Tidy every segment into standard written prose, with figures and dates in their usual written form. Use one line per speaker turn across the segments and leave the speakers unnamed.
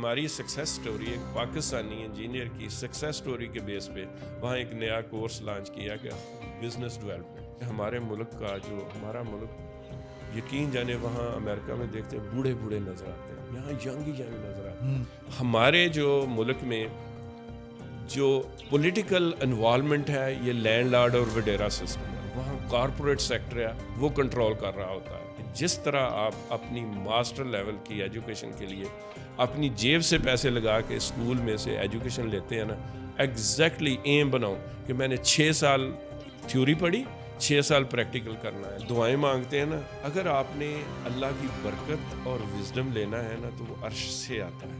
ہماری success story ایک Pakistani engineer کی سکسیس سٹوری کے بیس پہ وہاں ایک نیا کورس لانچ کیا کہ بزنس ڈیولپمنٹ. ہمارے ملک کا جو ہمارا ملک یقین جانے وہاں امریکہ میں دیکھتے بوڑھے بوڑھے نظر آتے ہیں, یہاں ینگ ہی ینگ نظر آتے ہیں. ہمارے جو ملک میں جو پولیٹیکل انوالومنٹ ہے یہ لینڈ لارڈ اور وڈیرا سسٹم ہے, وہاں کارپوریٹ سیکٹر ہے وہ کنٹرول کر رہا ہوتا ہے. جس طرح آپ اپنی ماسٹر لیول کی ایجوکیشن کے لیے اپنی جیب سے پیسے لگا کے اسکول میں سے ایجوکیشن لیتے ہیں نا, ایگزیکٹلی ایم بناؤ کہ میں نے 6 سال تھیوری پڑھی, 6 سال پریکٹیکل کرنا ہے. دعائیں مانگتے ہیں نا, اگر آپ نے اللہ کی برکت اور وزڈم لینا ہے نا تو وہ عرش سے آتا ہے,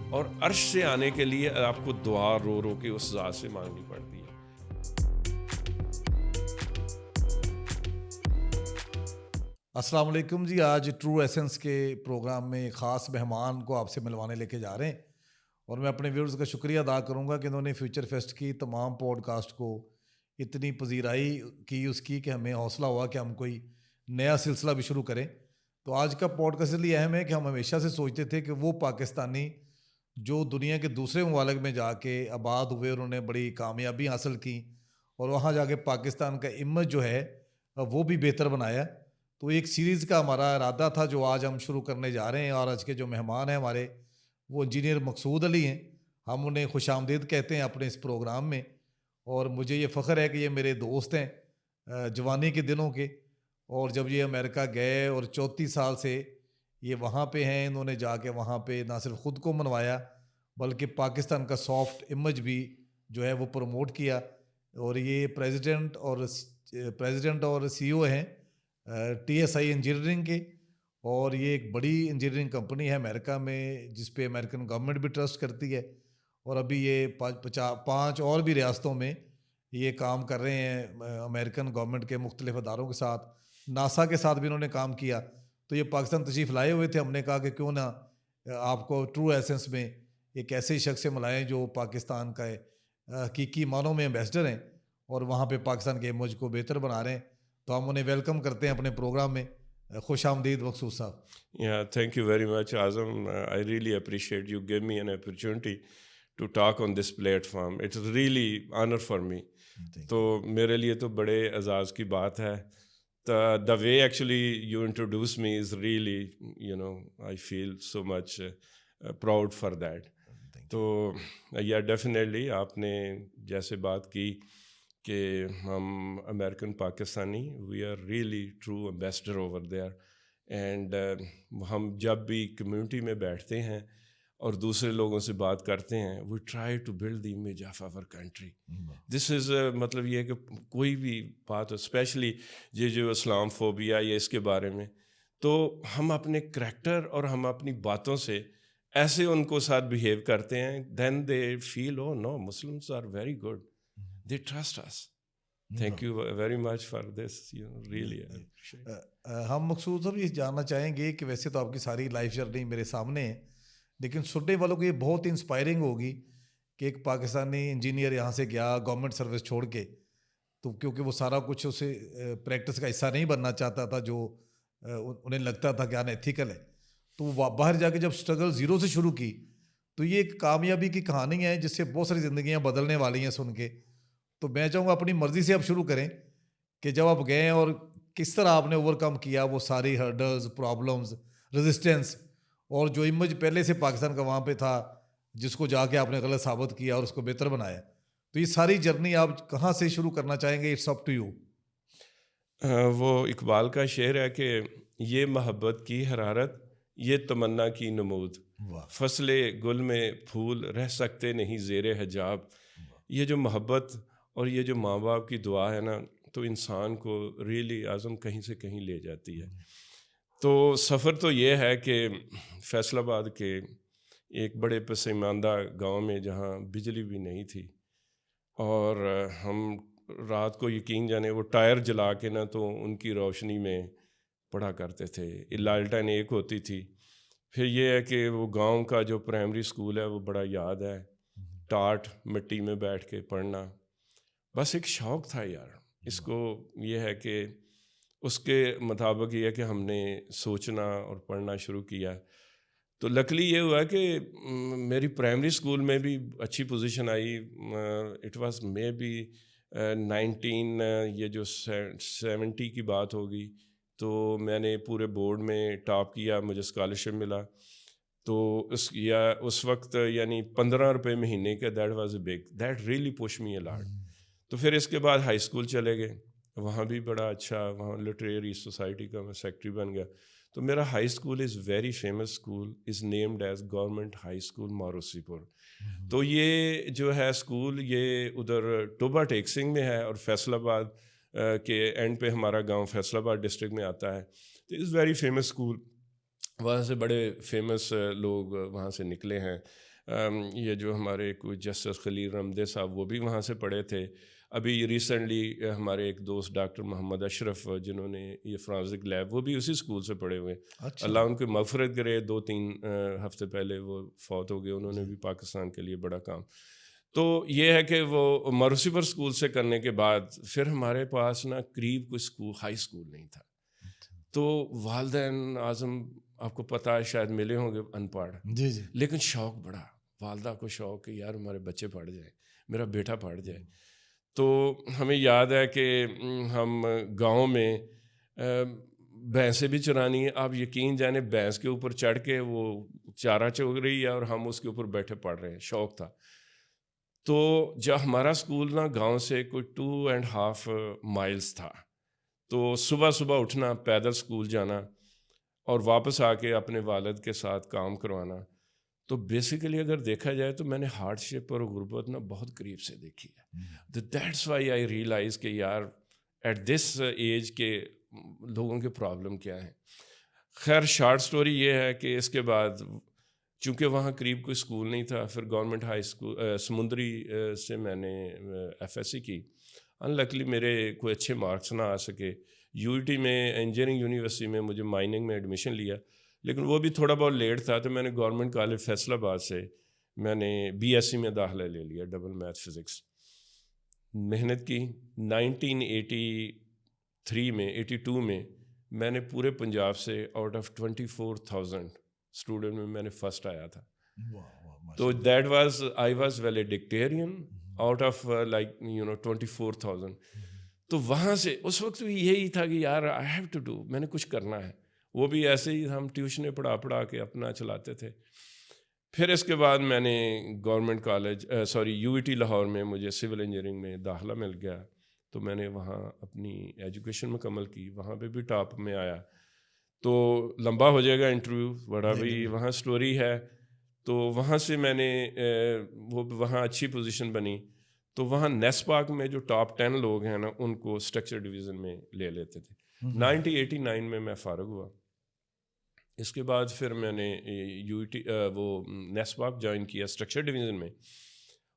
اور عرش سے آنے کے لیے آپ کو دعا رو رو کے اس ذات سے مانگنی پڑتی ہے.
السلام علیکم جی. آج ٹرو ایسنس کے پروگرام میں ایک خاص مہمان کو آپ سے ملوانے لے کے جا رہے ہیں, اور میں اپنے ویورز کا شکریہ ادا کروں گا کہ انہوں نے فیوچر فیسٹ کی تمام پوڈ کاسٹ کو اتنی پذیرائی کی اس کی کہ ہمیں حوصلہ ہوا کہ ہم کوئی نیا سلسلہ بھی شروع کریں. تو آج کا پوڈ کاسٹ اس لیے اہم ہے کہ ہم ہمیشہ سے سوچتے تھے کہ وہ پاکستانی جو دنیا کے دوسرے ممالک میں جا کے آباد ہوئے, انہوں نے بڑی کامیابی حاصل کی اور وہاں جا کے پاکستان کا امیج جو ہے وہ بھی بہتر بنایا. تو ایک سیریز کا ہمارا ارادہ تھا جو آج ہم شروع کرنے جا رہے ہیں, اور آج کے جو مہمان ہیں ہمارے وہ انجینئر مقصود علی ہیں. ہم انہیں خوش آمدید کہتے ہیں اپنے اس پروگرام میں, اور مجھے یہ فخر ہے کہ یہ میرے دوست ہیں جوانی کے دنوں کے, اور جب یہ امریکہ گئے اور 34 سال سے یہ وہاں پہ ہیں, انہوں نے جا کے وہاں پہ نہ صرف خود کو منوایا بلکہ پاکستان کا سافٹ امیج بھی جو ہے وہ پروموٹ کیا. اور یہ پریزیڈنٹ اور سی او ہیں ٹی ایس آئی انجینئرنگ کے, اور یہ ایک بڑی انجینئرنگ کمپنی ہے امریکہ میں جس پہ امریکن گورنمنٹ بھی ٹرسٹ کرتی ہے, اور ابھی یہ 5 اور بھی ریاستوں میں یہ کام کر رہے ہیں امریکن گورنمنٹ کے مختلف اداروں کے ساتھ. ناسا کے ساتھ بھی انہوں نے کام کیا. تو یہ پاکستان تشریف لائے ہوئے تھے, ہم نے کہا کہ کیوں نہ آپ کو ٹرو ایسنس میں ایک ایسے شخص سے ملائیں جو پاکستان کا حقیقی معنوں میں ایمبیسڈر ہیں اور وہاں پہ پاکستان کے امیج کو بہتر بنا رہے ہیں. تو ہم انہیں ویلکم کرتے ہیں اپنے پروگرام میں. خوش آمدید مقصود صاحب.
Yeah, thank you very much, Azam. I really appreciate you give me an opportunity to talk on this platform. It's really honor for me. تو میرے لیے تو بڑے اعزاز کی بات ہے. The way actually you introduce me is really, I feel so much proud for that. تو yeah, definitely آپ نے جیسے بات کی کہ ہم American Pakistani we are really true ambassador over there, and ہم جب بھی کمیونٹی میں بیٹھتے ہیں اور دوسرے لوگوں سے بات کرتے ہیں we try to build the image of our country. This is مطلب یہ کہ کوئی بھی بات ہو, اسپیشلی یہ جو اسلام فوبیا یا اس کے بارے میں, تو ہم اپنے کریکٹر اور ہم اپنی باتوں سے ایسے ان کو ساتھ بیہیو کرتے ہیں, then they feel oh no Muslims are very good, they trust us. Thank you very much for this, really.
ہم مقصود صاحب یہ جاننا چاہیں گے کہ ویسے تو آپ کی ساری لائف جرنی میرے سامنے ہے, لیکن سننے والوں کو یہ بہت انسپائرنگ ہوگی کہ ایک پاکستانی انجینئر یہاں سے گیا گورنمنٹ سروس چھوڑ کے, تو کیونکہ وہ سارا کچھ اسے پریکٹس کا حصہ نہیں بننا چاہتا تھا جو انہیں لگتا تھا کہ ان ایتھیکل ہے, تو وہ باہر جا کے جب اسٹرگل زیرو سے شروع کی, تو یہ ایک کامیابی کی کہانی ہے جس سے بہت ساری زندگیاں بدلنے والی ہیں سن کے. تو میں چاہوں گا اپنی مرضی سے آپ شروع کریں کہ جب آپ گئے اور کس طرح آپ نے اوور کم کیا وہ ساری ہرڈلز, پرابلمز, ریزسٹنس, اور جو امیج پہلے سے پاکستان کا وہاں پہ تھا جس کو جا کے آپ نے غلط ثابت کیا اور اس کو بہتر بنایا. تو یہ ساری جرنی آپ کہاں سے شروع کرنا چاہیں گے؟ It's up to you.
وہ اقبال کا شعر ہے کہ یہ محبت کی حرارت, یہ تمنا کی نمود, فصل گل میں پھول رہ سکتے نہیں زیر حجاب. یہ جو محبت اور یہ جو ماں باپ کی دعا ہے نا, تو انسان کو ریئلی اعظم کہیں سے کہیں لے جاتی ہے. تو سفر تو یہ ہے کہ فیصل آباد کے ایک بڑے پسماندہ گاؤں میں جہاں بجلی بھی نہیں تھی, اور ہم رات کو یقین جانے وہ ٹائر جلا کے نا تو ان کی روشنی میں پڑھا کرتے تھے. لالٹین ایک ہوتی تھی. پھر یہ ہے کہ وہ گاؤں کا جو پرائمری اسکول ہے وہ بڑا یاد ہے, ٹاٹ مٹی میں بیٹھ کے پڑھنا, بس ایک شوق تھا یار. اس کو یہ ہے کہ اس کے مطابق یہ ہے کہ ہم نے سوچنا اور پڑھنا شروع کیا. تو لکلی یہ ہوا کہ میری پرائمری اسکول میں بھی اچھی پوزیشن آئی. اٹ واز مے بی 19 یہ جو 70 کی بات ہوگی. تو میں نے پورے بورڈ میں ٹاپ کیا, مجھے اسکالرشپ ملا. تو اس وقت یعنی 15 روپے مہینے کا, that was a big, that really push me a lot. تو پھر اس کے بعد ہائی اسکول چلے گئے, وہاں بھی بڑا اچھا, وہاں لٹریری سوسائٹی کا میں سیکٹری بن گیا. تو میرا high school is very famous school, is named as government high school Marosipur. تو یہ جو ہے اسکول یہ ادھر ٹوبا ٹیک سنگھ میں ہے, اور فیصل آباد کے اینڈ پہ ہمارا گاؤں فیصل آباد ڈسٹرکٹ میں آتا ہے. تو از ویری فیمس اسکول, وہاں سے بڑے فیمس لوگ وہاں سے نکلے ہیں. یہ جو ہمارے کوئی جسٹس خلیل رمدے صاحب وہ بھی وہاں سے پڑھے تھے. ابھی ریسنٹلی ہمارے ایک دوست ڈاکٹر محمد اشرف جنہوں نے یہ فرانسک لیب, وہ بھی اسی اسکول سے پڑھے ہوئے. اللہ ان کو مغفرت کرے, 2-3 ہفتے پہلے وہ فوت ہو گئے. انہوں نے بھی پاکستان کے لیے بڑا کام. تو یہ ہے کہ وہ ماروسی پر اسکول سے کرنے کے بعد پھر ہمارے پاس نا قریب کوئی اسکول ہائی اسکول نہیں تھا. تو والدین اعظم آپ کو پتہ ہے شاید ملے ہوں گے ان پڑھ, لیکن شوق بڑا, والدہ کو شوق کہ یار ہمارے بچے پڑھ جائیں, میرا بیٹا پڑھ جائے. تو ہمیں یاد ہے کہ ہم گاؤں میں بھینسیں بھی چرانی ہیں. آپ یقین جانے بھینس کے اوپر چڑھ کے وہ چارہ چوگ رہی ہے اور ہم اس کے اوپر بیٹھے پڑھ رہے ہیں, شوق تھا. تو جب ہمارا اسکول نا گاؤں سے کوئی 2.5 مائلس تھا, تو صبح صبح اٹھنا, پیدل اسکول جانا اور واپس آ کے اپنے والد کے ساتھ کام کروانا. تو بیسیکلی اگر دیکھا جائے تو میں نے ہارڈ شپ اور غربت نا بہت قریب سے دیکھی ہے. دیٹس وائی آئی ریئلائز کہ یار ایٹ دس ایج کے لوگوں کے پرابلم کیا ہیں. خیر شارٹ سٹوری یہ ہے کہ اس کے بعد چونکہ وہااں قریب کوئی اسکول نہیں تھا, پھر گورنمنٹ ہائی اسکول سمندری سے میں نے FSC کی. انلکلی میرے کوئی اچھے مارکس نہ آ سکے. UET میں انجینئرنگ یونیورسٹی میں مجھے مائننگ میں ایڈمیشن لیا, لیکن وہ بھی تھوڑا بہت لیٹ تھا. تو میں نے گورنمنٹ کالج فیصل آباد سے میں نے BSc میں داخلہ لے لیا, ڈبل میتھ فزکس. محنت کی. 1982 میں میں نے پورے پنجاب سے آؤٹ آف 24,000 اسٹوڈنٹ میں نے فرسٹ آیا تھا. تو that was I was valedictorian out of 24,000. تو وہاں سے اس وقت بھی یہی تھا کہ یار آئی ہیو ٹو ڈو, میں نے کچھ کرنا ہے. وہ بھی ایسے ہی ہم ٹیوشنیں پڑھا کے اپنا چلاتے تھے. پھر اس کے بعد میں نے گورنمنٹ کالج UET لاہور میں مجھے سول انجینئرنگ میں داخلہ مل گیا. تو میں نے وہاں اپنی ایجوکیشن مکمل کی, وہاں پہ بھی ٹاپ میں آیا. تو لمبا ہو جائے گا انٹرویو, بڑا بھی وہاں سٹوری ہے. تو وہاں سے میں نے وہاں اچھی پوزیشن بنی. تو وہاں نیسپاک میں جو ٹاپ 10 لوگ ہیں نا ان کو اسٹرکچر ڈویژن میں لے لیتے تھے. 1989 میں میں فارغ ہوا. اس کے بعد پھر میں نے UET وہ نیسپاک جوائن کیا اسٹرکچر ڈویژن میں.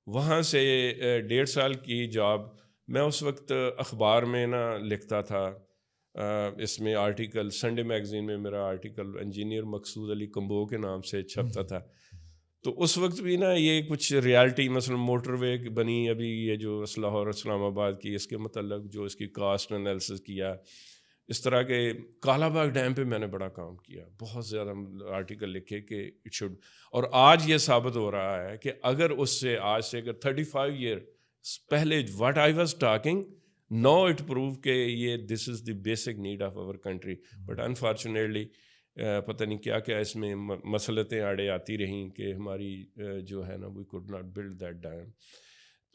وہاں سے 1.5 سال کی جاب. میں اس وقت اخبار میں نا لکھتا تھا, اس میں آرٹیکل, سنڈے میگزین میں میرا آرٹیکل انجینئر مقصود علی کمبو کے نام سے چھپتا تھا. تو اس وقت بھی نا یہ کچھ ریالٹی, مثلا موٹر وے بنی ابھی یہ جو لاہور اسلام آباد کی, اس کے متعلق جو اس کی کاسٹ انالیسس کیا, اس طرح کے کالا باغ ڈیم پہ میں نے بڑا کام کیا, بہت زیادہ آرٹیکل لکھے کہ اٹ شوڈ. اور آج یہ ثابت ہو رہا ہے کہ اگر اس سے آج سے اگر 35 ایئر پہلے what I was talking now it prove کہ یہ this is the basic need of our country. But unfortunately پتہ نہیں کیا کیا اس میں مسلطیں آڑے آتی رہیں کہ ہماری جو ہے نا we could not build that dam.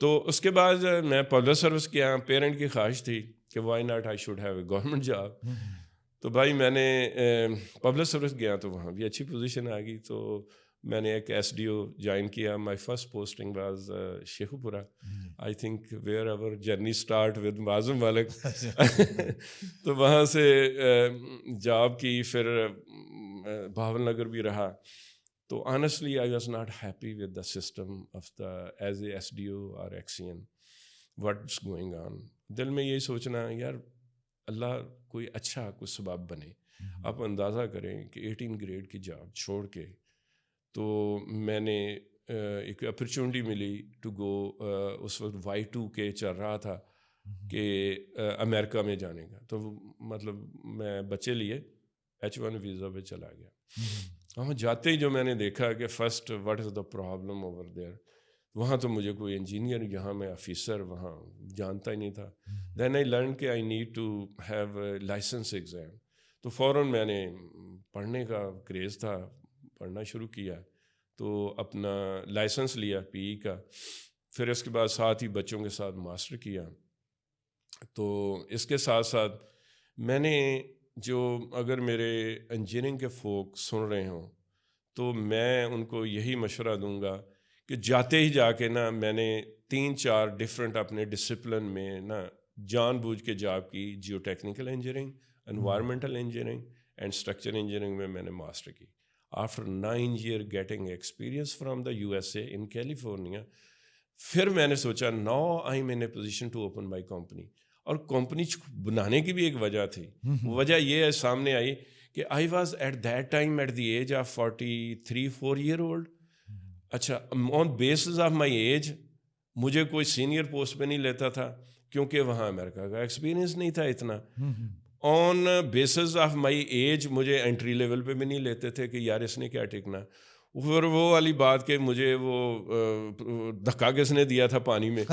تو اس کے بعد میں پبلک سروس کیا. پیرنٹ کی خواہش تھی کہ why not I should have a government job. تو بھائی میں نے پبلک سروس گیا تو وہاں بھی اچھی پوزیشن آ گئی. تو میں نے ایک SDO جوائن کیا. My first posting was Sheikhupura. I think wherever journey start with Moazzam Malik. تو وہاں سے جاب کی, پھر بہاول نگر بھی رہا. تو honestly I was not happy with the system of the as a SDO اور XCN واٹس گوئنگ آن. دل میں یہی سوچنا یار اللہ کوئی اچھا کوئی سبب بنے. آپ اندازہ کریں کہ 18 گریڈ کی جاب چھوڑ کے, تو میں نے ایک اپرچونٹی ملی ٹو گو. اس وقت Y2K چل رہا تھا کہ امریکہ میں جانے کا. تو مطلب میں بچے لیے H1 ویزا پہ چلا گیا. وہاں جاتے ہی جو میں نے دیکھا کہ first what is the problem over there, وہاں تو مجھے کوئی انجینئر، یہاں میں آفیسر وہاں جانتا ہی نہیں تھا. دین آئی لرن کہ I need to have license exam. تو فوراً میں نے پڑھنے کا کریز تھا، پڑھنا شروع کیا، تو اپنا لائسنس لیا پی ای کا. پھر اس کے بعد ساتھ ہی بچوں کے ساتھ ماسٹر کیا. تو اس کے ساتھ ساتھ میں نے جو اگر میرے انجینئرنگ کے فوک سن رہے ہوں تو میں ان کو یہی مشورہ دوں گا کہ جاتے ہی جا کے نا میں نے 3-4 ڈفرینٹ اپنے ڈسپلن میں نا جان بوجھ کے جاب کی. Geotechnical engineering, environmental engineering and structure engineering میں نے ماسٹر کی. After 9 year getting experience from the USA in California, پھر میں نے سوچا now I am in a position to open my company. اور کمپنی بنانے کی بھی ایک وجہ تھی. وجہ یہ ہے سامنے آئی کہ I was at that time at the age of 43-4 year old. اچھا، on basis of my age مجھے کوئی سینئر پوسٹ پہ نہیں لیتا تھا کیونکہ وہاں امریکہ کا ایکسپیرینس نہیں تھا اتنا. آن بیسز آف مائی ایج مجھے انٹری لیول پہ بھی نہیں لیتے تھے کہ یار اس نے کیا ٹکنا. پھر وہ والی بات کہ مجھے وہ دھکا کس نے دیا تھا پانی میں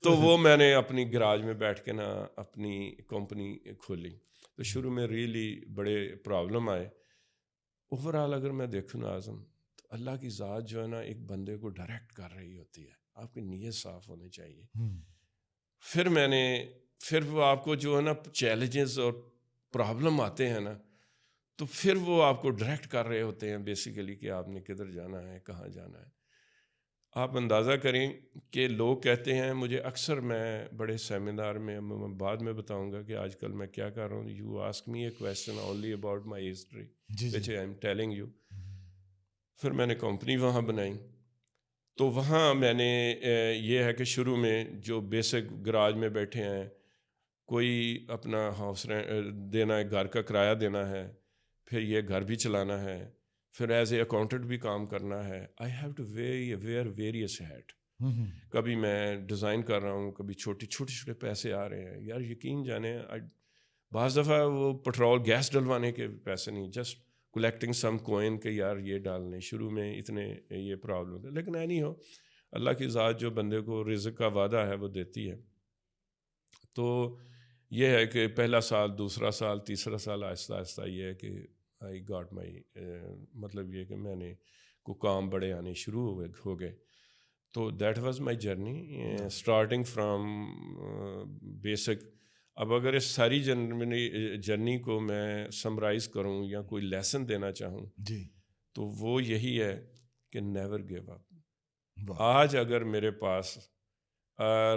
تو وہ میں نے اپنی گراج میں بیٹھ کے نا اپنی کمپنی کھولی. تو شروع میں ریئلی بڑے پرابلم آئے. اوور آل اگر میں دیکھوں نا اعظم، تو اللہ کی ذات جو ہے نا ایک بندے کو ڈائریکٹ کر رہی ہوتی ہے. آپ کی نیت صاف ہونی چاہیے. پھر وہ آپ کو جو ہے نا چیلنجز اور پرابلم آتے ہیں نا، تو پھر وہ آپ کو ڈائریکٹ کر رہے ہوتے ہیں بیسیکلی کہ آپ نے کدھر جانا ہے، کہاں جانا ہے. آپ اندازہ کریں کہ لوگ کہتے ہیں مجھے اکثر، میں بڑے سیمینار میں بعد میں بتاؤں گا کہ آج کل میں کیا کر رہا ہوں. You ask me a question only about my history which I am telling you. پھر میں نے کمپنی وہاں بنائی. تو وہاں میں نے یہ ہے کہ شروع میں جو بیسک گراج میں بیٹھے ہیں، کوئی اپنا ہاؤس دینا ہے، گھر کا کرایہ دینا ہے، پھر یہ گھر بھی چلانا ہے، پھر ایز اے اکاؤنٹنٹ بھی کام کرنا ہے. I have to wear various hat. کبھی میں ڈیزائن کر رہا ہوں، کبھی چھوٹے پیسے آ رہے ہیں. یار یقین جانے بعض دفعہ وہ پٹرول گیس ڈلوانے کے پیسے نہیں، جسٹ کلیکٹنگ سم کوئن کہ یار یہ ڈالنے. شروع میں اتنے یہ پرابلم تھے، لیکن نہیں ہو، اللہ کی ذات جو بندے کو رزق کا وعدہ ہے وہ دیتی ہے. تو یہ ہے کہ پہلا سال، دوسرا سال، تیسرا سال آہستہ آہستہ یہ ہے کہ آئی گاٹ مائی، مطلب یہ کہ میں نے کو کام بڑے آنے شروع ہو گئے. تو that was my journey starting from basic. اب اگر اس ساری جرنی کو میں سمرائز کروں یا کوئی لیسن دینا چاہوں
جی،
تو وہ یہی ہے کہ نیور گیو اپ. آج اگر میرے پاس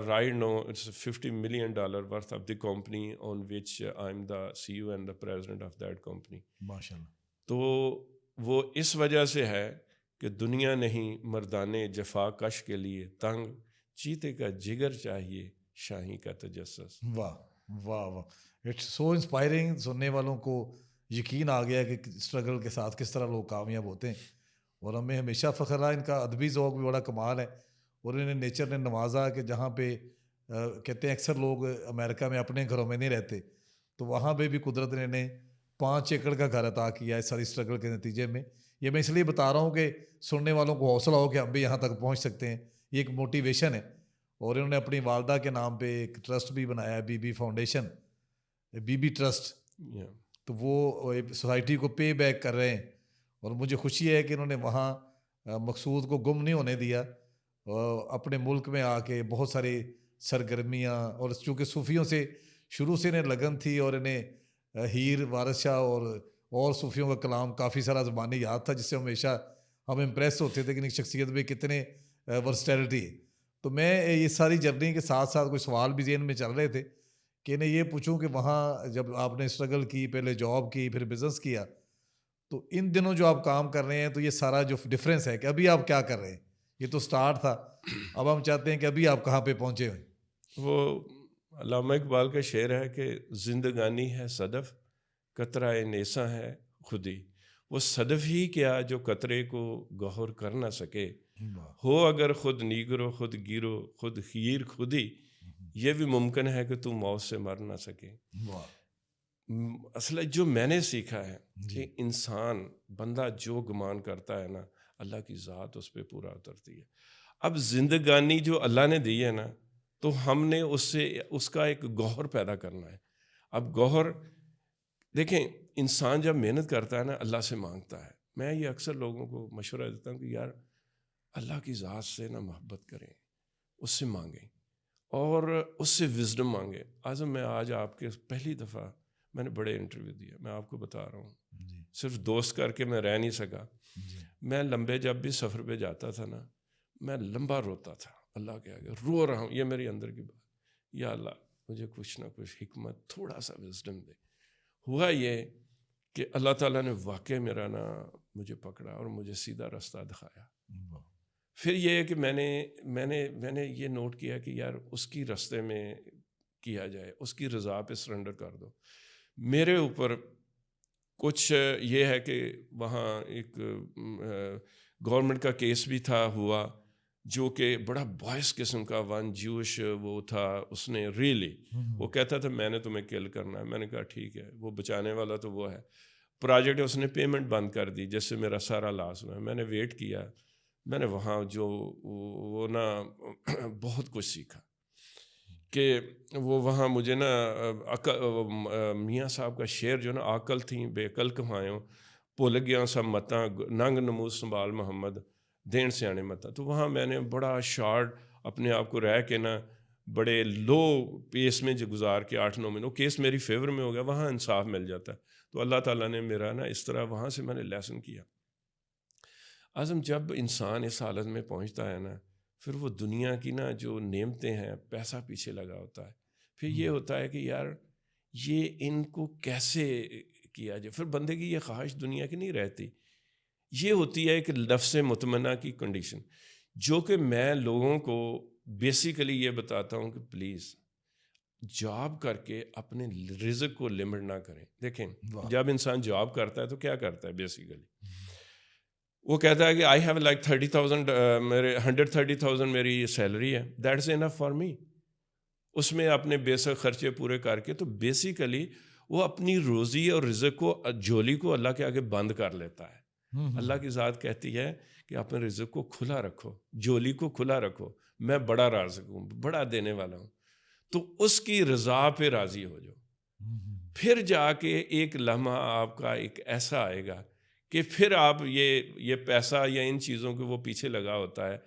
right now it's $50 million worth of the company on which I'm the CEO and the president of that company.
ماشاءاللہ.
تو وہ اس وجہ سے ہے کہ دنیا نہیں مردانے جفا کش کے لیے تنگ، چیتے کا جگر چاہیے شاہی کا تجسس.
واہ واہ واہ، اٹس سو انسپائرنگ. سننے والوں کو یقین آ گیا کہ اسٹرگل کے ساتھ کس طرح لوگ کامیاب ہوتے ہیں. اور ہمیں ہمیشہ فخر رہا. ان کا ادبی ذوق بھی بڑا کمال ہے، اور انہیں نیچر نے نوازا کہ جہاں پہ کہتے ہیں اکثر لوگ امریکہ میں اپنے گھروں میں نہیں رہتے، تو وہاں پہ بھی قدرت نے انہیں 5 ایکڑ کا گھر عطا کیا ہے اس ساری اسٹرگل کے نتیجے میں. یہ میں اس لیے بتا رہا ہوں کہ سننے والوں کو حوصلہ ہو کہ ہم بھی یہاں تک پہنچ سکتے ہیں. یہ ایک موٹیویشن ہے. اور انہوں نے اپنی والدہ کے نام پہ ایک ٹرسٹ بھی بنایا ہے، B B foundation, B B trust. تو وہ سوسائٹی کو پے بیک کر رہے ہیں. اور مجھے خوشی ہے کہ انہوں نے وہاں مقصود کو گم نہیں ہونے دیا. اپنے ملک میں آ کے بہت ساری سرگرمیاں، اور چونکہ صوفیوں سے شروع سے انہیں لگن تھی، اور انہیں ہیر، وارث شاہ اور صوفیوں کا کلام کافی سارا زبانی یاد تھا، جس سے ہمیشہ ہم امپریس ہوتے تھے کہ ان کی شخصیت میں کتنے ورسٹیلٹی ہے. تو میں یہ ساری جرنی کے ساتھ ساتھ کوئی سوال بھی ذہن میں چل رہے تھے کہ انہیں یہ پوچھوں کہ وہاں جب آپ نے اسٹرگل کی، پہلے جاب کی، پھر بزنس کیا، تو ان دنوں جو آپ کام کر رہے ہیں، تو یہ سارا جو ڈفرینس ہے کہ ابھی آپ کیا کر رہے ہیں. یہ تو سٹارٹ تھا، اب ہم چاہتے ہیں کہ ابھی آپ کہاں پہ پہنچے ہوئے.
وہ علامہ اقبال کا شعر ہے کہ زندگانی ہے صدف، قطرہ نیساں ہے خودی. وہ صدف ہی کیا جو قطرے کو گہر کر نہ سکے. ہو اگر خود نیگرو، خود گیرو، خود خیر خودی، یہ بھی ممکن ہے کہ تو موت سے مر نہ سکے. اصل جو میں نے سیکھا ہے کہ انسان بندہ جو گمان کرتا ہے نا اللہ کی ذات اس پہ پورا اترتی ہے. اب زندگانی جو اللہ نے دی ہے نا تو ہم نے اس کا ایک گوہر پیدا کرنا ہے. اب گوہر دیکھیں انسان جب محنت کرتا ہے نا اللہ سے مانگتا ہے. میں یہ اکثر لوگوں کو مشورہ دیتا ہوں کہ یار اللہ کی ذات سے نا محبت کریں, اس سے مانگیں اور اس سے وزڈم مانگیں. اعظم میں آج آپ کے پہلی دفعہ میں نے بڑے انٹرویو دیے, میں آپ کو بتا رہا ہوں صرف دوست کر کے میں رہ نہیں سکا. میں لمبے جب بھی سفر پہ جاتا تھا نا میں لمبا روتا تھا اللہ کے آگے, رو رہا ہوں, یہ میری اندر کی بات, یا اللہ مجھے کچھ نہ کچھ حکمت تھوڑا سا وزڈم دے. ہوا یہ کہ اللہ تعالیٰ نے واقعی میرا نا مجھے پکڑا اور مجھے سیدھا راستہ دکھایا. پھر یہ ہے کہ میں نے یہ نوٹ کیا کہ یار اس کی راستے میں کیا جائے, اس کی رضا پہ سرنڈر کر دو. میرے اوپر کچھ یہ ہے کہ وہاں ایک گورنمنٹ کا کیس بھی تھا ہوا جو کہ بڑا بوائس قسم کا ون جوش وہ تھا, اس نے ریئلی وہ کہتا تھا میں نے تمہیں کل کرنا ہے. میں نے کہا ٹھیک ہے, وہ بچانے والا تو وہ ہے. پروجیکٹ اس نے پیمنٹ بند کر دی جس سے میرا سارا لاس ہوا. میں نے ویٹ کیا, میں نے وہاں جو وہ نا بہت کچھ سیکھا کہ وہ وہاں مجھے نا میاں صاحب کا شعر جو نا عقل تھیں بے عقل کمایوں بھول گیا سب متاں ننگ نموز سنبھال محمد دین سیانے متا. تو وہاں میں نے بڑا شارٹ اپنے آپ کو رہ کے نا بڑے لو پیس میں جو گزار کے 8-9 مہینے, وہ کیس میری فیور میں ہو گیا, وہاں انصاف مل جاتا ہے. تو اللہ تعالیٰ نے میرا نا اس طرح وہاں سے میں نے لیسن کیا. اعظم جب انسان اس حالت میں پہنچتا ہے نا پھر وہ دنیا کی نا جو نعمتیں ہیں پیسہ پیچھے لگا ہوتا ہے. پھر یہ ہوتا ہے کہ یار یہ ان کو کیسے کیا جائے. پھر بندے کی یہ خواہش دنیا کی نہیں رہتی, یہ ہوتی ہے کہ نفس مطمئنہ کی کنڈیشن, جو کہ میں لوگوں کو بیسیکلی یہ بتاتا ہوں کہ پلیز جاب کر کے اپنے رزق کو لمٹ نہ کریں. دیکھیں جب انسان جاب کرتا ہے تو کیا کرتا ہے بیسیکلی, وہ کہتا ہے کہ آئی ہیو لائک 30,000 میرے 130,000 میری سیلری ہے, دیٹس انف فار می. اس میں اپنے بیسک خرچے پورے کر کے تو بیسیکلی وہ اپنی روزی اور رزق کو جولی کو اللہ کے آگے بند کر لیتا ہے. اللہ کی ذات کہتی ہے کہ اپنے رزق کو کھلا رکھو, جولی کو کھلا رکھو, میں بڑا رازق ہوں, بڑا دینے والا ہوں. تو اس کی رضا پہ راضی ہو جاؤ. پھر جا کے ایک لمحہ آپ کا ایک ایسا آئے گا کہ پھر آپ یہ پیسہ یا ان چیزوں کے وہ پیچھے لگا ہوتا ہے,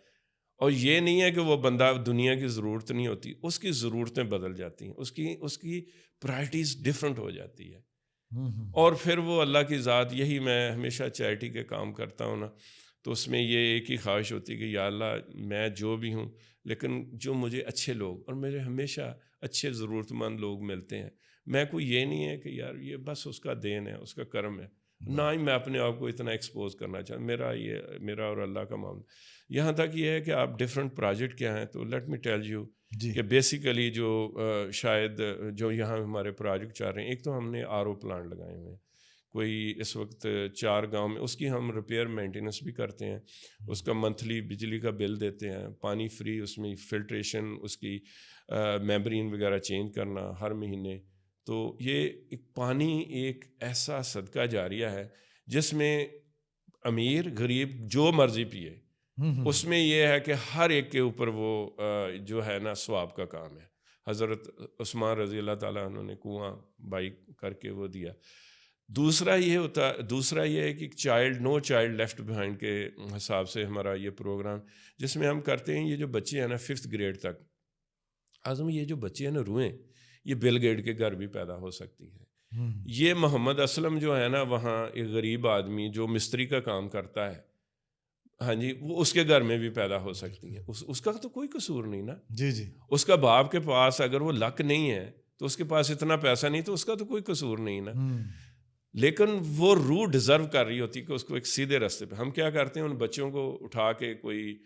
اور یہ نہیں ہے کہ وہ بندہ دنیا کی ضرورت نہیں ہوتی, اس کی ضرورتیں بدل جاتی ہیں, اس کی پرائرٹیز ڈفرینٹ ہو جاتی ہے. اور پھر وہ اللہ کی ذات, یہی میں ہمیشہ چیریٹی کے کام کرتا ہوں نا, تو اس میں یہ ایک ہی خواہش ہوتی ہے کہ یا اللہ میں جو بھی ہوں لیکن جو مجھے اچھے لوگ, اور مجھے ہمیشہ اچھے ضرورت مند لوگ ملتے ہیں. میں کوئی یہ نہیں ہے کہ یار یہ بس اس کا دین ہے, اس کا کرم ہے, نہ ہی میں اپنے آپ کو اتنا ایکسپوز کرنا چاہتا. میرا اور اللہ کا معاملہ یہاں تک یہ ہے کہ آپ ڈفرینٹ پروجیکٹ کیا ہیں. تو لیٹ می ٹیل یو کہ بیسیکلی جو شاید جو یہاں ہمارے پروجیکٹ چل رہے ہیں, ایک تو ہم نے RO پلانٹ لگائے ہوئے ہیں کوئی اس وقت 4 گاؤں میں, اس کی ہم ریپیئر مینٹیننس بھی کرتے ہیں, اس کا منتھلی بجلی کا بل دیتے ہیں, پانی فری, اس میں فلٹریشن, اس کی میمبرین وغیرہ چینج کرنا ہر مہینے. تو یہ ایک پانی ایک ایسا صدقہ جاریہ ہے جس میں امیر غریب جو مرضی پیے, اس میں یہ ہے کہ ہر ایک کے اوپر وہ جو ہے نا ثواب کا کام ہے. حضرت عثمان رضی اللہ تعالیٰ عنہ نے کنواں بائی کر کے وہ دیا. دوسرا یہ ہے کہ نو چائلڈ لیفٹ بیہائنڈ کے حساب سے ہمارا یہ پروگرام جس میں ہم کرتے ہیں, یہ جو بچے ہیں نا 5th گریڈ تک, اعظم یہ جو بچے ہیں نا روئیں, یہ بل گیٹ کے گھر بھی پیدا ہو سکتی ہیں. یہ محمد اسلم جو ہے نا وہاں ایک غریب آدمی جو مستری کا کام کرتا ہے, ہاں جی, وہ اس کے گھر میں بھی پیدا ہو سکتی ہیں. اس کا تو کوئی قصور نہیں نا.
جی جی,
اس کا باپ کے پاس اگر وہ لک نہیں ہے تو اس کے پاس اتنا پیسہ نہیں, تو اس کا تو کوئی قصور نہیں نا. لیکن وہ روح ڈیزرو کر رہی ہوتی کہ اس کو ایک سیدھے راستے پہ. ہم کیا کرتے ہیں, ان بچوں کو اٹھا کے کوئی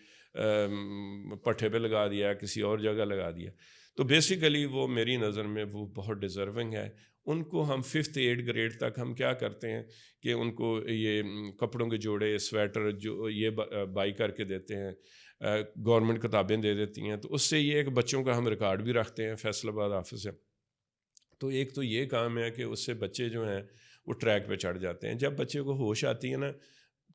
پٹھے پہ لگا دیا, کسی اور جگہ لگا دیا. تو بیسیکلی وہ میری نظر میں وہ بہت ڈیزرونگ ہے. ان کو ہم 5th 8th گریڈ تک ہم کیا کرتے ہیں کہ ان کو یہ کپڑوں کے جوڑے, سویٹر جو یہ بائی کر کے دیتے ہیں, گورنمنٹ کتابیں دے دیتی ہیں. تو اس سے یہ ہے کہ بچوں کا ہم ریکارڈ بھی رکھتے ہیں فیصل آباد آفس سے. تو ایک تو یہ کام ہے کہ اس سے بچے جو ہیں وہ ٹریک پہ چڑھ جاتے ہیں. جب بچے کو ہوش آتی ہے نا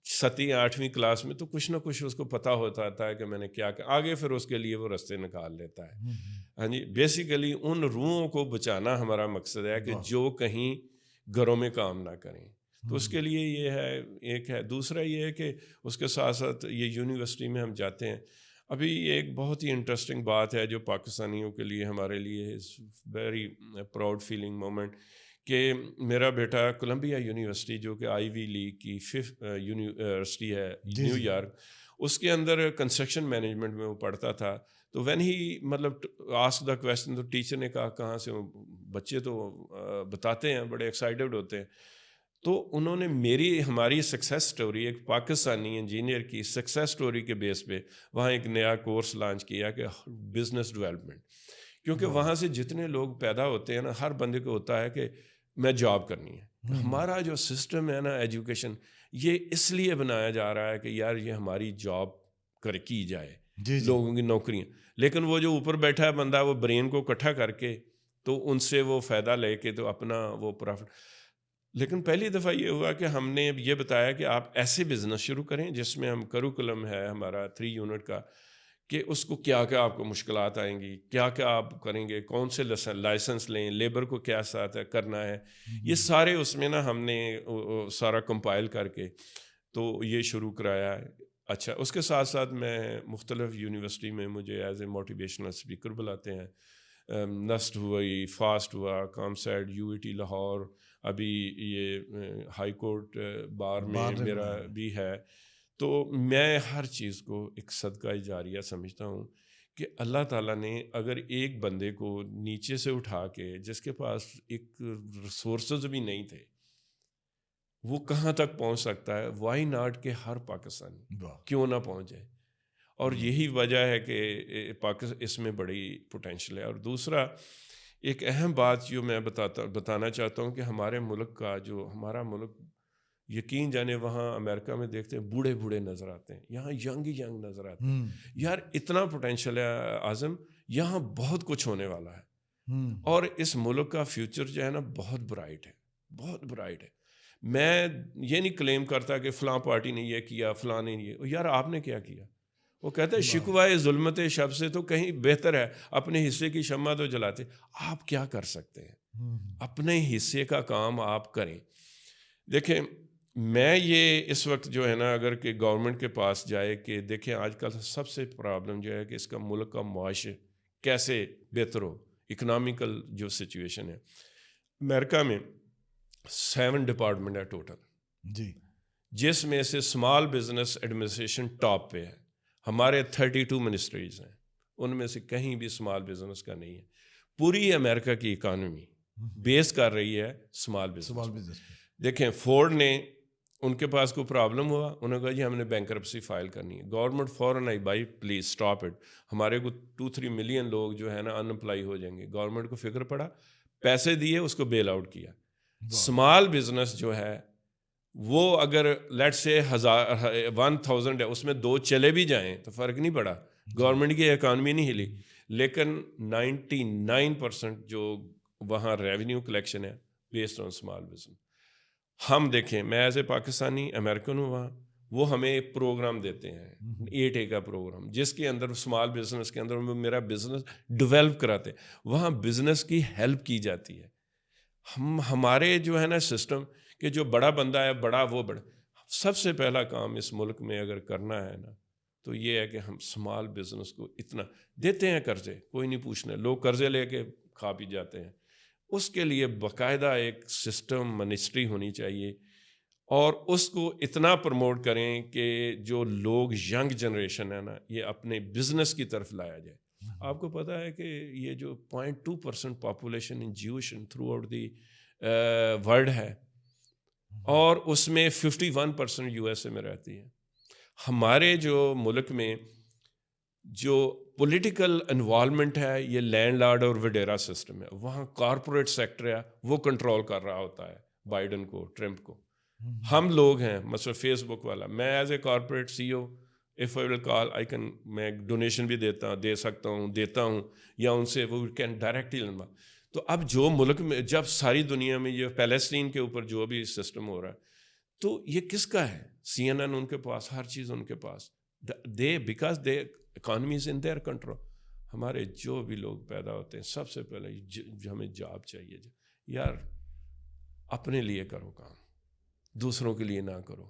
7ویں 8ویں کلاس میں تو کچھ نہ کچھ اس کو پتہ ہوتا ہے کہ میں نے کیا آگے پھر اس کے لیے وہ رستے نکال لیتا ہے. ہاں جی, بیسیکلی ان روحوں کو بچانا ہمارا مقصد ہے کہ جو کہیں گھروں میں کام نہ کریں. تو اس کے لیے یہ ہے, ایک ہے. دوسرا یہ ہے کہ اس کے ساتھ ساتھ یہ یونیورسٹی میں ہم جاتے ہیں. ابھی ایک بہت ہی انٹرسٹنگ بات ہے جو پاکستانیوں کے لیے ہمارے لیے is very proud feeling moment کہ میرا بیٹا کولمبیا یونیورسٹی جو کہ آئی وی لیگ کی 5th یونیورسٹی ہے نیو یارک, اس کے اندر کنسٹرکشن مینجمنٹ میں وہ پڑھتا تھا. تو وین ہی مطلب آسک دا کویسچن, تو ٹیچر نے کہا کہاں سے, بچے تو بتاتے ہیں بڑے ایکسائٹیڈ ہوتے ہیں. تو انہوں نے ہماری سکسیس سٹوری, ایک پاکستانی انجینئر کی سکسیس سٹوری کے بیس پہ وہاں ایک نیا کورس لانچ کیا کہ بزنس ڈیولپمنٹ. کیونکہ وہاں سے جتنے لوگ پیدا ہوتے ہیں نا, ہر بندے کو ہوتا ہے کہ میں جاب کرنی ہے. ہمارا جو سسٹم ہے نا ایجوکیشن, یہ اس لیے بنایا جا رہا ہے کہ یار یہ ہماری جاب کی جائے, لوگوں کی نوکریاں. لیکن وہ جو اوپر بیٹھا ہے بندہ, وہ برین کو اکٹھا کر کے تو ان سے وہ فائدہ لے کے تو اپنا وہ پروفٹ. لیکن پہلی دفعہ یہ ہوا کہ ہم نے یہ بتایا کہ آپ ایسے بزنس شروع کریں جس میں ہم کریکولم ہے ہمارا 3 یونٹ کا, کہ اس کو کیا کیا آپ کو مشکلات آئیں گی, کیا کیا آپ کریں گے, کون سے لائسنس لیں, لیبر کو کیا ساتھ کرنا ہے, یہ سارے اس میں نا ہم نے سارا کمپائل کر کے تو یہ شروع کرایا ہے. اچھا, اس کے ساتھ ساتھ میں مختلف یونیورسٹی میں مجھے ایز اے موٹیویشنل اسپیکر بلاتے ہیں. نسٹ ہوئی, فاسٹ ہوا, کامسیڈ, یو ای ٹی لاہور, ابھی یہ ہائی کورٹ بار میں میرا بھی ہے. تو میں ہر چیز کو ایک صدقہ جاریہ سمجھتا ہوں کہ اللہ تعالیٰ نے اگر ایک بندے کو نیچے سے اٹھا کے, جس کے پاس ایک ریسورسز بھی نہیں تھے, وہ کہاں تک پہنچ سکتا ہے. وائی ناٹ کہ ہر پاکستانی کیوں نہ پہنچ جائے. اور یہی وجہ ہے کہ اس میں بڑی پوٹینشیل ہے. اور دوسرا ایک اہم بات جو میں بتانا چاہتا ہوں کہ ہمارے ملک کا جو ہمارا ملک, یقین جانے وہاں امریکہ میں دیکھتے ہیں بوڑھے بوڑھے نظر آتے ہیں, یہاں ینگ ہی ینگ نظر آتے ہیں. یار اتنا پوٹینشیل ہے اعظم, یہاں بہت کچھ ہونے والا ہے. اور اس ملک کا فیوچر جو ہے نا بہت برائٹ ہے, بہت برائٹ ہے. میں یہ نہیں کلیم کرتا کہ فلاں پارٹی نے یہ کیا, فلاں نے یہ, یار آپ نے کیا کیا. وہ کہتا ہے شکوائے ظلمت شب سے تو کہیں بہتر ہے اپنے حصے کی شمع تو جلاتے. آپ کیا کر سکتے ہیں, اپنے حصے کا کام آپ کریں. دیکھیں میں یہ اس وقت جو ہے نا اگر کہ گورنمنٹ کے پاس جائے کہ دیکھیں آج کل سب سے پرابلم جو ہے کہ اس کا ملک کا معاشی کیسے بہتر ہو, اکنامیکل جو سچویشن ہے. امریکہ میں 7 ڈپارٹمنٹ ہے ٹوٹل
جی,
جس میں سے اسمال بزنس ایڈمنسٹریشن ٹاپ پہ ہے. ہمارے 32 منسٹریز ہیں, ان میں سے کہیں بھی اسمال بزنس کا نہیں ہے. پوری امریکہ کی اکانومی بیس کر رہی ہے اسمال بزنس. دیکھیں فورڈ نے, ان کے پاس کوئی پرابلم ہوا, انہوں نے کہا جی ہم نے بینکرپسی فائل کرنی ہے. گورنمنٹ فوراً آئی, بھائی پلیز اسٹاپ اٹ, ہمارے کو 2-3 ملین لوگ جو ہے نا ان امپلائی ہو جائیں گے. گورنمنٹ کو فکر پڑا, پیسے دیے, اس کو بیل آؤٹ کیا. اسمال بزنس جو ہے وہ اگر لیٹ سے 1000 ہے, اس میں 2 چلے بھی جائیں تو فرق نہیں پڑا, گورنمنٹ کی اکانومی نہیں ہلی. لیکن 99% جو وہاں ریونیو کلیکشن ہے بیسڈ آن اسمال بزنس. ہم دیکھیں, میں ایز اے پاکستانی امریکن ہوں وہاں, وہ ہمیں ایک پروگرام دیتے ہیں 8A کا پروگرام, جس کے اندر اسمال بزنس کے اندر میرا بزنس ڈیولپ کراتے. وہاں بزنس کی ہیلپ کی جاتی ہے. ہمارے جو ہے نا سسٹم کہ جو بڑا بندہ ہے بڑا وہ بڑا, سب سے پہلا کام اس ملک میں اگر کرنا ہے نا تو یہ ہے کہ ہم اسمال بزنس کو اتنا دیتے ہیں قرضے, کوئی نہیں پوچھنا, لوگ قرضے لے کے کھا پی جاتے ہیں. اس کے لیے باقاعدہ ایک سسٹم منسٹری ہونی چاہیے, اور اس کو اتنا پروموٹ کریں کہ جو لوگ ینگ جنریشن ہے نا یہ اپنے بزنس کی طرف لایا جائے. آپ کو پتہ ہے کہ یہ جو 0.2% population in Jewish through out the world ہے, اور اس میں 51% USA میں رہتی ہے. ہمارے جو ملک میں جو پولیٹیکل انوالومنٹ ہے یہ لینڈ لارڈ اور وڈیرا سسٹم ہے. وہاں کارپوریٹ سیکٹر ہے وہ کنٹرول کر رہا ہوتا ہے بائیڈن کو, ٹرمپ کو. ہم لوگ ہیں مثلا فیس بک والا, میں as a corporate CEO if I will call I can, میں ڈونیشن بھی دیتا ہوں, دے سکتا ہوں, دیتا ہوں, یا ان سے وہ کین ڈائریکٹلی لنبا. تو اب جو ملک میں جب ساری دنیا میں یہ پیلسٹین کے اوپر جو بھی سسٹم ہو رہا ہے تو یہ کس کا ہے؟ CNN ان کے پاس، ہر چیز ان کے پاس، because they economy is in their control. ہمارے جو بھی لوگ پیدا ہوتے ہیں سب سے پہلے ہمیں جاب چاہیے. یار اپنے لیے کرو کام، دوسروں کے لیے نہ کرو.